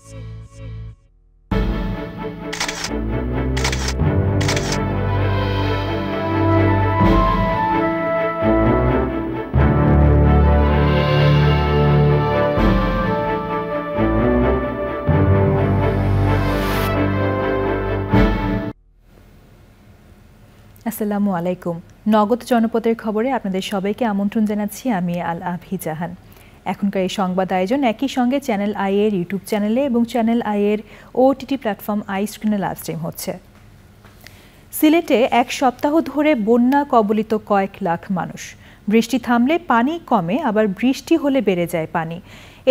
আসসালামু আলাইকুম। নগদ জনপদের খবরে আপনাদের সবাইকে আমন্ত্রণ জানাচ্ছি আমি আল আভি জাহান। এখনকার এই সংবাদ আয়োজন একই সঙ্গে চ্যানেল আই এর ইউটিউব চ্যানেলে এবং চ্যানেল আই এর ওটিটি প্ল্যাটফর্ম আই স্ক্রিনে লাইভ স্ট্রিম হচ্ছে। সিলেটে এক সপ্তাহ ধরে বন্যা কবলিত কয়েক লাখ মানুষ। বৃষ্টি থামলে পানি কমে, আবার বৃষ্টি হলে বেড়ে যায় পানি।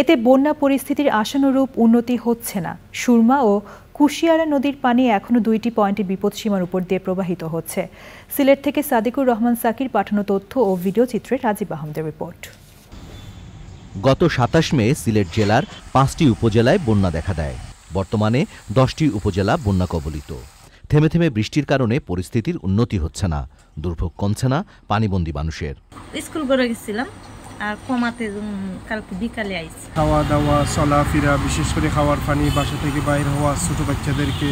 এতে বন্যা পরিস্থিতির আশানুরূপ উন্নতি হচ্ছে না। সুরমা ও কুশিয়ারা নদীর পানি এখনও 2টি পয়েন্টে বিপদসীমার উপর দিয়ে প্রবাহিত হচ্ছে। সিলেট থেকে সাদিকুর রহমান সাকির পাঠানো তথ্য ও ভিডিও চিত্রে রাজীব আহমেদের রিপোর্ট। গত 27 মে সিলেট জেলার 5টি উপজেলায় বন্যা দেখা দেয়। বর্তমানে 10টি উপজেলা বন্যা কবলিত। থেমে থেমে বৃষ্টির কারণে পরিস্থিতির উন্নতি হচ্ছে না, দুর্ভোগ কমছে না পানিবন্দী মানুষের। স্কুল করে গেছিলাম আর কমাতে কালকে বিকালে আইছি। খাওয়া দাওয়া চলাফেরা, বিশেষ করে খাওয়ার পানি, বাসা থেকে বাইরে হওয়া, ছোট বাচ্চাদেরকে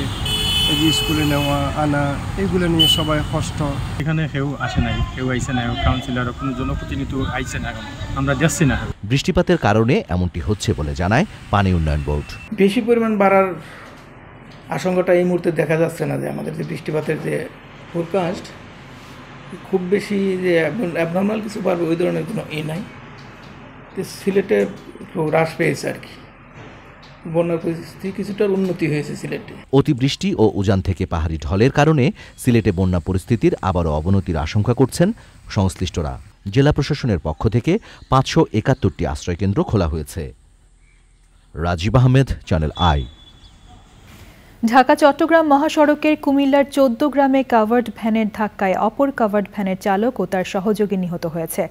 স্কুলে নেওয়া আনা, এগুলো নিয়ে সবাই কষ্ট। এখানে কেউ আসে নাই, কেউ আইসে না, কাউন্সিলর কোনো জনপ্রতিনিধি আইসে না, আমরা যাচ্ছি না। বৃষ্টিপাতের কারণে এমনটি হচ্ছে বলে জানায় পানি উন্নয়ন বোর্ড। বেশি পরিমাণ বাড়ার আশঙ্কাটা এই মুহূর্তে দেখা যাচ্ছে না। যে আমাদের যে বৃষ্টিপাতের যে ফোরকাস্ট, খুব বেশি যে অ্যাবনর্মাল কিছু পারবে ওই ধরনের কোনো নাই। সিলেটে হ্রাস পেয়েছে আর কি, বন্যার পরিস্থিতি কিছুটা উন্নতি হয়েছে সিলেটে। অতিবৃষ্টি ও উজান থেকে পাহাড়ি ঢলের কারণে সিলেটে বন্যা পরিস্থিতির আবারও অবনতির আশঙ্কা করছেন সংশ্লিষ্টরা। জেলা প্রশাসনের পক্ষ থেকে 571টি আশ্রয়কেন্দ্র খোলা হয়েছে। Rajib Ahmed, channel I. ঢাকা চট্টগ্রাম মহাসড়কের কুমিল্লার 14 গ্রামে কাভার্ড ভ্যানের ধাক্কায় অপর কাভার্ড ভ্যানের চালক ও তার সহযোগী নিহত হয়েছে।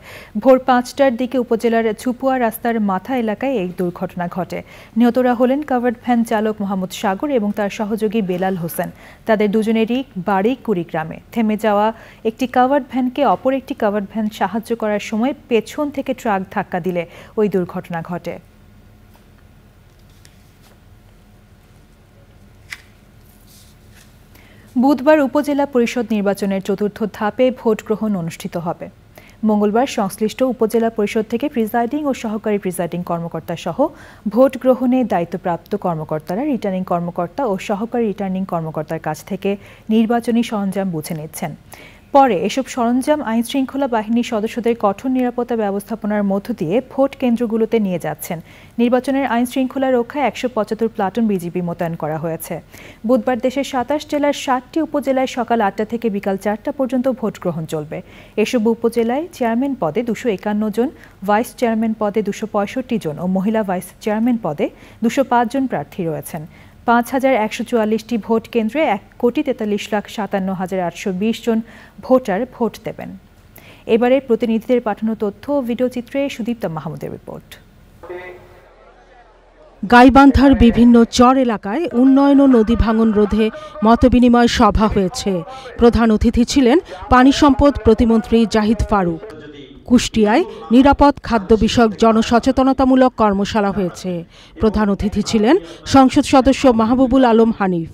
ভোর 5টার দিকে উপজেলার ছুপুয়া রাস্তার মাথা এলাকায় এই দুর্ঘটনা ঘটে। নিহতরা হলেন কাভার্ড ভ্যান চালক মোহাম্মদ সাগর এবং তার সহযোগী বেলাল হোসেন। তাদের দুজনেরই বাড়ি কুড়িগ্রামে। থেমে যাওয়া একটি কাভার্ড ভ্যানকে অপর একটি কাভার্ড ভ্যান সাহায্য করার সময় পেছন থেকে ট্রাক ধাক্কা দিলে ওই দুর্ঘটনা ঘটে। বুধবার উপজেলা পরিষদ নির্বাচনের 4র্থ ধাপে ভোট গ্রহণ অনুষ্ঠিত হবে। মঙ্গলবার সংশ্লিষ্ট উপজেলা পরিষদ থেকে প্রিজাইডিং ও সহকারী প্রিজাইডিং কর্মকর্তা সহ ভোট গ্রহণে দায়িত্বপ্রাপ্ত কর্মকর্তারা রিটার্নিং কর্মকর্তা ও সহকারী রিটার্নিং কর্মকর্তার কাছ থেকে নির্বাচনী সরঞ্জাম বুঝে নিচ্ছেন। পরে এসব সরঞ্জাম আইন শৃঙ্খলা বাহিনীর সদস্যদের কঠোর নিরাপত্তা ব্যবস্থাপনার মধ্য দিয়ে ভোট কেন্দ্রগুলোতে নিয়ে যাচ্ছেন। নির্বাচনের আইন শৃঙ্খলা রক্ষায় 175 প্লাটুন বিজিবি মোতায়েন করা হয়েছে। বুধবার দেশের 27 জেলার 60টি উপজেলায় সকাল 8টা থেকে বিকাল 4টা পর্যন্ত ভোট গ্রহণ চলবে। এসব উপজেলায় চেয়ারম্যান পদে 251 জন, ভাইস চেয়ারম্যান পদে 265 জন ও মহিলা ভাইস চেয়ারম্যান পদে 205 জন প্রার্থী রয়েছেন। 5144টি ভোট কেন্দ্রে 1,43,57,820 জন ভোটার ভোট দেবেন। এবারে প্রতিনিধিদের পাঠানো তথ্য ও ভিডিও চিত্রে সুদীপ্তা মাহমুদের রিপোর্ট। গাইবান্ধার বিভিন্ন চর এলাকায় উন্নয়ন ও নদী ভাঙন রোধে মতবিনিময় সভা হয়েছে। প্রধান অতিথি ছিলেন পানি সম্পদ প্রতিমন্ত্রী জাহিদ ফারুক। কুষ্টিয়ায় নিরাপদ খাদ্য বিষয়ক জনসচেতনতামূলক কর্মশালা হয়েছে। প্রধান অতিথি ছিলেন সংসদ সদস্য মাহবুবুল আলম হানিফ।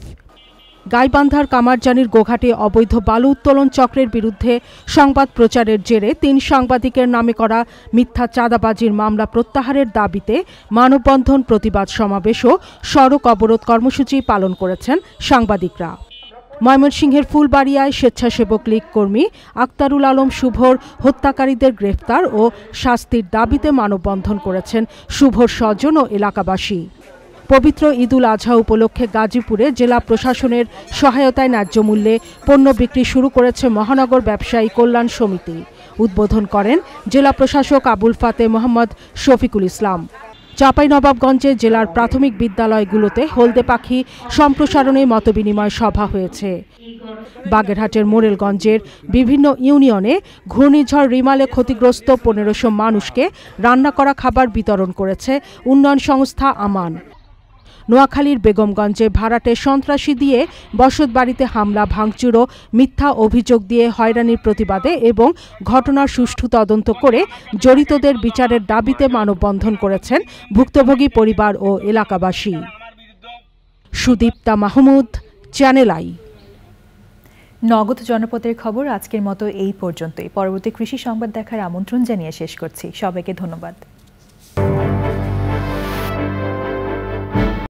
গাইবান্ধার কামারজানির গোঘাটে অবৈধ বালু উত্তোলন চক্রের বিরুদ্ধে সংবাদ প্রচারের জেরে 3 সাংবাদিকের নামে করা মিথ্যা চাঁদাবাজির মামলা প্রত্যাহারের দাবিতে মানববন্ধন, প্রতিবাদ সমাবেশ ও সড়ক অবরোধ কর্মসূচি পালন করেছেন সাংবাদিকরা। ময়মনসিংহের ফুলবাড়িয়ায় স্বেচ্ছাসেবক লীগ কর্মী আক্তারুল আলম শুভর হত্যাকারীদের গ্রেফতার ও শাস্তির দাবিতে মানববন্ধন করেছেন শুভর স্বজন ও এলাকাবাসী। পবিত্র ঈদুল আজহা উপলক্ষে গাজীপুরে জেলা প্রশাসনের সহায়তায় ন্যায্য মূল্যে পণ্য বিক্রি শুরু করেছে মহানগর ব্যবসায়ী কল্যাণ সমিতি। উদ্বোধন করেন জেলা প্রশাসক আবুল ফাতে মোহাম্মদ শফিকুল ইসলাম। চাঁপাইনবাবগঞ্জে জেলার প্রাথমিক বিদ্যালয়গুলোতে হলদে পাখি সম্প্রসারণে মতবিনিময় সভা হয়েছে। বাগেরহাটের মোরেলগঞ্জের বিভিন্ন ইউনিয়নে ঘূর্ণিঝড় রিমালে ক্ষতিগ্রস্ত 1500 মানুষকে রান্না করা খাবার বিতরণ করেছে উন্নয়ন সংস্থা আমান। নোয়াখালীর বেগমগঞ্জে ভাড়াটে সন্ত্রাসী দিয়ে বসতবাড়িতে হামলা, ভাঙচুর ও মিথ্যা অভিযোগ দিয়ে হয়রানির প্রতিবাদে এবং ঘটনার সুষ্ঠু তদন্ত করে জড়িতদের বিচারের দাবিতে মানববন্ধন করেছেন ভুক্তভোগী পরিবার ও এলাকাবাসী। Sudipta Mahmud, channel I. নগদ জনপদের খবর আজকের মতো এই পর্যন্তই। পরবর্তী কৃষি সংবাদ দেখার আমন্ত্রণ জানিয়ে শেষ করছি। সবাইকে ধন্যবাদ।